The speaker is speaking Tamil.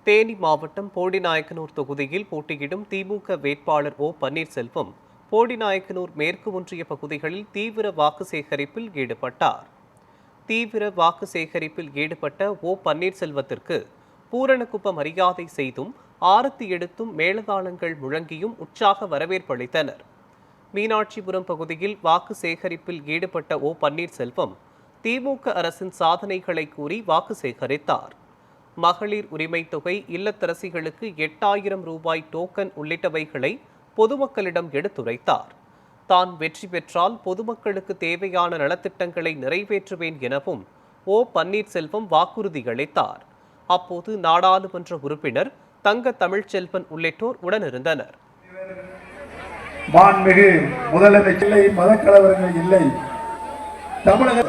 தேனி மாவட்டம் போடிநாயக்கனூர் தொகுதியில் போட்டியிடும் திமுக வேட்பாளர் ஓ பன்னீர்செல்வம் போடிநாயக்கனூர் மேற்கு ஒன்றிய பகுதிகளில் தீவிர வாக்கு சேகரிப்பில் ஈடுபட்டார். தீவிர வாக்கு சேகரிப்பில் ஈடுபட்ட ஓ பன்னீர்செல்வத்திற்கு பூரணக்குப்ப மரியாதை செய்தும் ஆரத்தி எடுத்தும் மேளதாளங்கள் முழங்கியும் உற்சாக வரவேற்பளித்தனர். மீனாட்சிபுரம் பகுதியில் வாக்கு சேகரிப்பில் ஈடுபட்ட ஓ பன்னீர்செல்வம் திமுக அரசின் சாதனைகளை கூறி வாக்கு சேகரித்தார். மகளிர் உரிமை தொகை, இல்லத்தரசிகளுக்கு 8000 ரூபாய் டோக்கன் உள்ளிட்டவைகளை பொதுமக்களிடம் எடுத்துரைத்தார். தான் வெற்றி பெற்றால் பொதுமக்களுக்கு தேவையான நலத்திட்டங்களை நிறைவேற்றுவேன் எனவும் ஓ பன்னீர்செல்வம் வாக்குறுதி அளித்தார். அப்போது நாடாளுமன்ற உறுப்பினர் தங்க தமிழ்ச்செல்வன் உள்ளிட்டோர் உடனிருந்தனர். மாண்புமிகு முதலமைச்சர் இல்லை, மதக்கலவரங்கள் இல்லை. தமிழக